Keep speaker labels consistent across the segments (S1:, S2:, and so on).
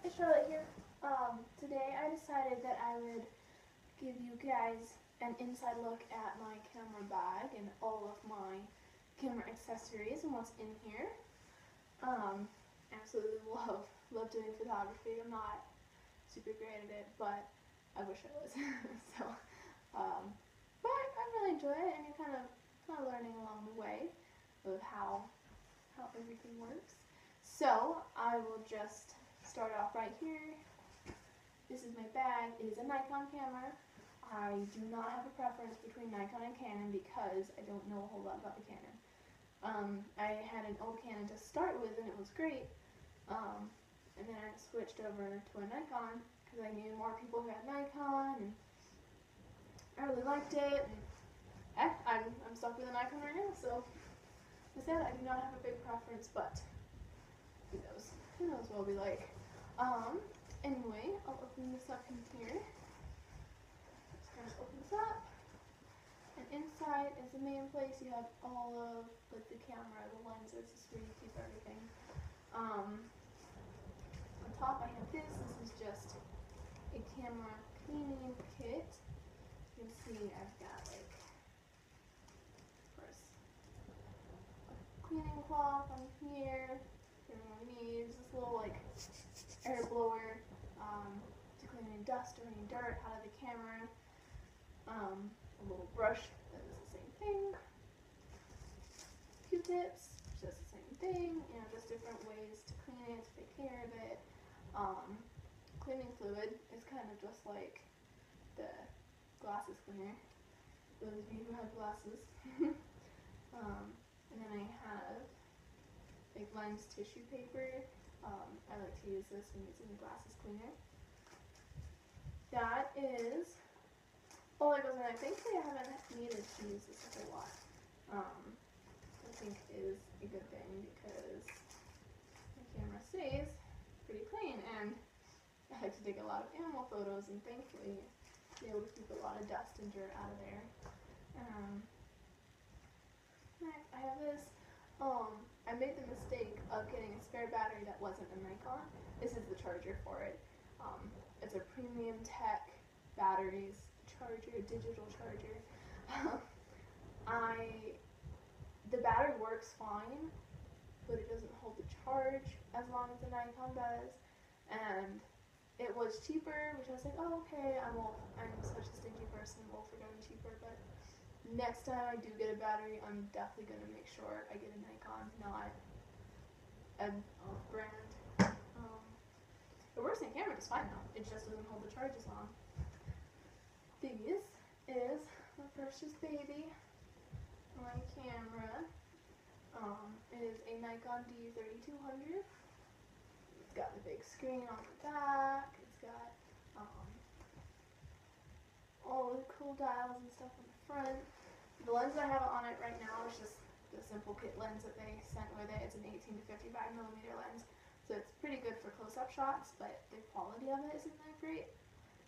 S1: It's Charlotte here. Today I decided that I would give you guys an inside look at my camera bag and all of my camera accessories and what's in here. Absolutely love doing photography. I'm not super great at it, but I wish I was. so, but I really enjoy it, and you're kind of learning along the way of how everything works. So I will just start off right here. This is my bag. It is a Nikon camera. I do not have a preference between Nikon and Canon because I don't know a whole lot about the Canon. I had an old Canon to start with and it was great. And then I switched over to a Nikon because I knew more people who had Nikon and I really liked it. And I'm stuck with a Nikon right now, so I said I do not have a big preference, but who knows? Who knows what it'll be like. Anyway, I'll open this up in here. Just kind of open this up. And inside is the main place. You have all of like the camera, the lenses, this is where you keep everything. On top I have this. This is just a camera cleaning kit. You can see I've got like, of course, a cleaning cloth on here. Everyone needs this little like air blower to clean any dust or any dirt out of the camera. A little brush that is the same thing. Q-tips, which does the same thing. You know, just different ways to clean it, to take care of it. Cleaning fluid is kind of just like the glasses cleaner. Those of you who have glasses. And then I have like lens tissue paper. I like to use this when using the glasses cleaner. That is all that goes in. I think I haven't needed to use this a whole lot. I think is a good thing because the camera stays pretty clean, and I like to take a lot of animal photos, and thankfully be able to keep a lot of dust and dirt out of there. Next, I have this. I made the mistake of getting a spare battery that wasn't a Nikon. This is the charger for it. It's a Premium Tech batteries charger, digital charger. The battery works fine, but it doesn't hold the charge as long as the Nikon does. And it was cheaper, which I was like, oh, okay, I'm such a stingy person, we'll forget I'm cheaper, but next time I do get a battery, I'm definitely going to make sure I get a Nikon, not a brand. It works in camera just fine though, it just doesn't hold the charge as long. This is my precious baby, my camera. It is a Nikon D3200. It's got the big screen on the back. It's got all the cool dials and stuff on the front. The lens I have on it right now is just the simple kit lens that they sent with it. It's an 18 to 55 millimeter lens, so it's pretty good for close-up shots, but the quality of it isn't that great.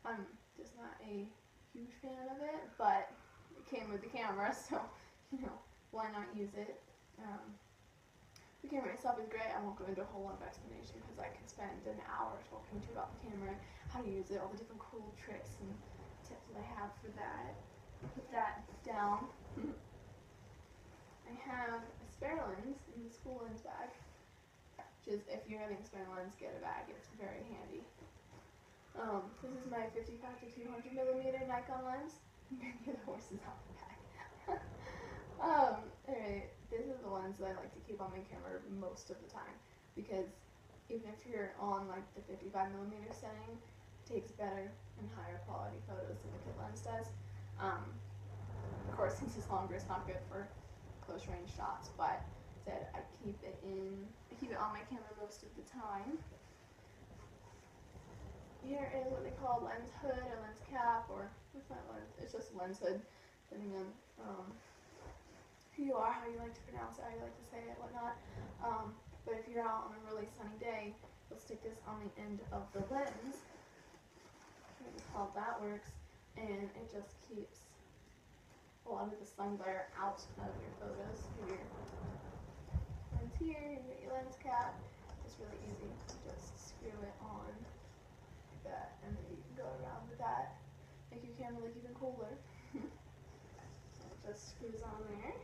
S1: I'm just not a huge fan of it, but it came with the camera, so you know, why not use it? The camera itself is great. I won't go into a whole lot of explanation because I could spend an hour talking to you about the camera, how to use it, all the different cool tricks and tips that I have for that. Put that down. I have a spare lens in the school lens bag, which is, if you're having a spare lens, get a bag. It's very handy. This is my 55 to 200 millimeter Nikon lens. Many of the horses on the back. Anyway, this is the lens that I like to keep on my camera most of the time because even if you're on like the 55 millimeter setting, it takes better and higher quality photos than the kit lens does. Of course, since it's longer, it's not good for close range shots, but I keep it on my camera most of the time. Here is what they call a lens hood or lens cap, or what's that lens? It's just a lens hood, depending on who you are, how you like to pronounce it, how you like to say it, whatnot. But if you're out on a really sunny day, you'll stick this on the end of the lens. That's how that works, and it just keeps a lot of the sun glare out of your photos. Your lens here, you get your lens cap. It's really easy to just screw it on. kind of look even cooler. It just screws on there.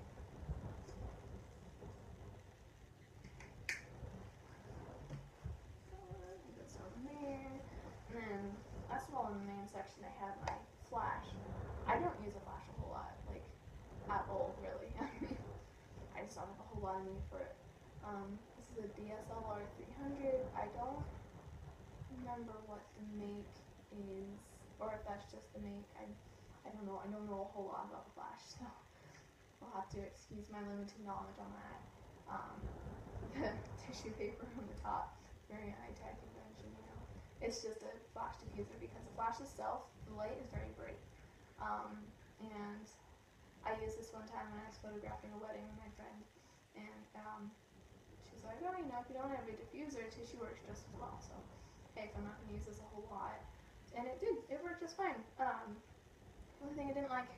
S1: This on there. And then that's all in the main section. I have my flash. I don't use a flash a whole lot, like at all, really. I just don't have a whole lot of need for it. This is a DSLR 300. I don't remember what the make is, or if that's just the make. I don't know. I don't know a whole lot about the flash, so I'll have to excuse my limited knowledge on that. The tissue paper on the top, very high-tech invention, you know. It's just a flash diffuser because the flash itself, the light is very bright. And I used this one time when I was photographing a wedding with my friend, and she's like, oh, you know, if you don't have a diffuser, tissue works just as well. So, hey, if I'm not going to use this a whole lot. And it did. It worked just fine. One thing I didn't like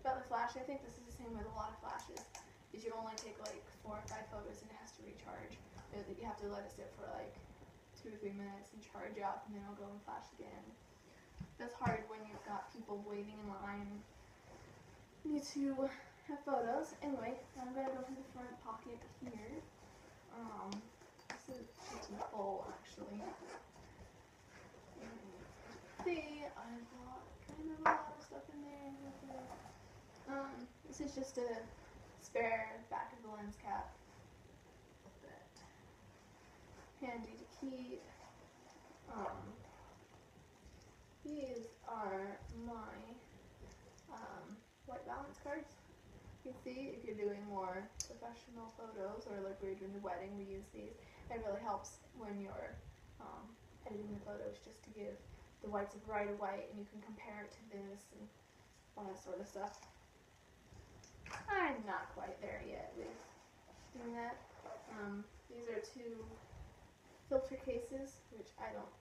S1: about the flash, I think this is the same with a lot of flashes, is you only take like 4 or 5 photos and it has to recharge. You have to let it sit for like 2 or 3 minutes and charge up, and then it'll go and flash again. That's hard when you've got people waiting in line and need to have photos. Anyway, I'm going to go to the front pocket here. This is pretty full, actually. See, I've got kind of a lot of stuff in there. This is just a spare back of the lens cap. Handy to keep. These are my white balance cards. You can see if you're doing more professional photos, or like we're doing a wedding, we use these. It really helps when you're editing the photos, just to give the whites a brighter white, and you can compare it to this and all that sort of stuff. I'm not quite there yet with doing that. These are 2 filter cases, which I don't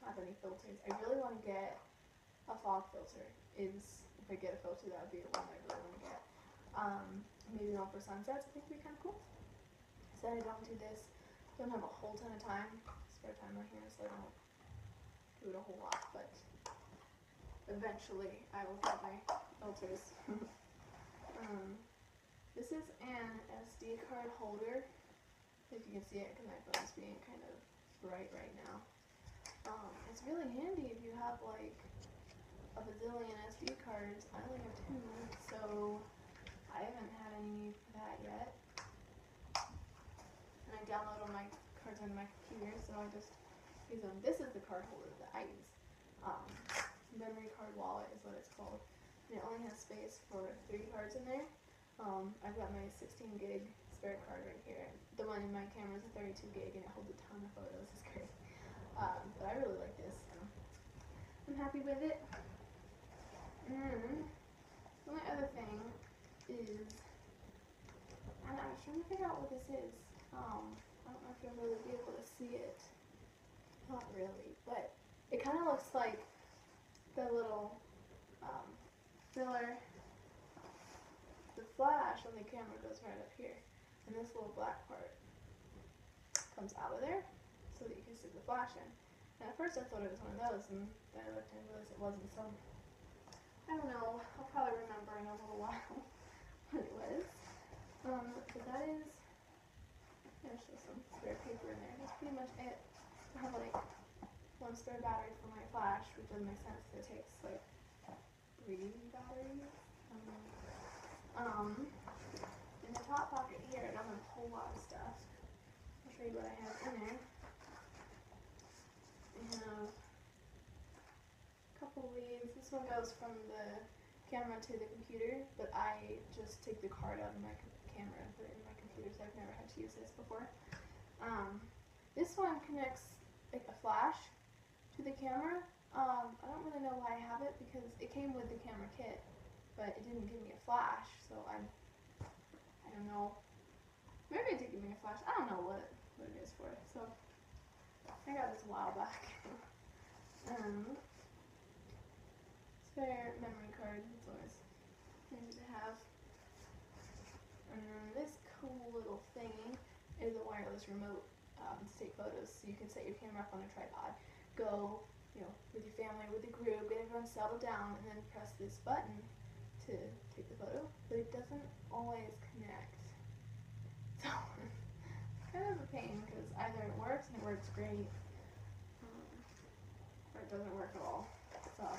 S1: have any filters. I really want to get a fog filter. If I get a filter, that would be the one I really want to get. Maybe one for sunsets, I think would be kind of cool. So I don't do this. Don't have a whole ton of time, spare time right here, so I don't do it a whole lot, but eventually I will get my filters. This is an SD card holder. If you can see it, because my phone's being kind of bright right now. It's really handy if you have like a bazillion SD cards. I only have 2, so I haven't had any need for that yet. And I download all my cards onto my computer, so I just use them. This is the card holder that I use. Memory card wallet is what it's called. And it only has space for 3 cards in there. I've got my 16 gig spare card right here. The one in my camera is a 32 gig, and it holds a ton of photos. It's great. But I really like this, so I'm happy with it. And the only other thing is, I was trying to figure out what this is. I don't know if you'll really be able to see it. Not really, but it kind of looks like the little filler. The flash on the camera goes right up here, and this little black part comes out of there so that you can stick the flash in. And at first I thought it was one of those, and then I looked and realized it wasn't, so I don't know. I'll probably remember in a little while what it was. But that is, there's just some spare paper in there. That's pretty much it. I have like 1 spare battery for my flash, which doesn't make sense because it takes like 3 batteries. In the top pocket here, I don't have a whole lot of stuff. I'll show you what I have in there. I have a couple leads. This one goes from the camera to the computer, but I just take the card out of my camera and put it in my computer, so I've never had to use this before. This one connects like a flash to the camera. I don't really know why I have it, because it came with the camera kit, but it didn't give me a flash, so I don't know. Maybe it did give me a flash. I don't know what it is for. So I got this a while back. Spare memory card. It's always handy to have. And then this cool little thing is a wireless remote to take photos. So you can set your camera up on a tripod, go with your family, with the group, get everyone settled down, and then press this button to take the photo, but it doesn't always connect. So it's kind of a pain because either it works and it works great, or it doesn't work at all. So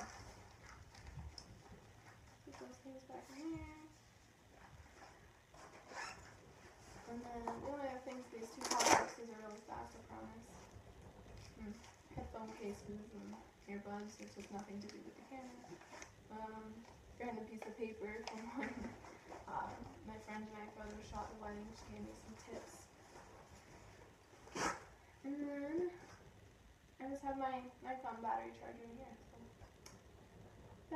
S1: put those things back in there. And then the only other things, these two power boxes are really fast, I promise. Headphone cases and earbuds, which has nothing to do with the camera. Random piece of paper from when my friend and I photoshopped the wedding. She gave me some tips. And then I just have my Nikon battery charger in here. So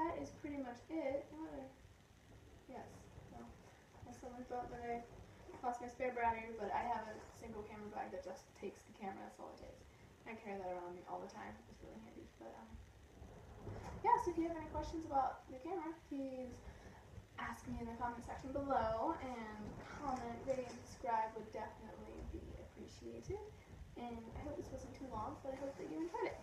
S1: that is pretty much it. Yes. So someone thought that I lost my spare battery, but I have a single camera bag that just takes the camera. That's all it takes. I carry that around me all the time. It's really handy. But yeah, so if you have any questions about the camera, please ask me in the comment section below, and comment, rate, and subscribe would definitely be appreciated. And I hope this wasn't too long, but I hope that you enjoyed it.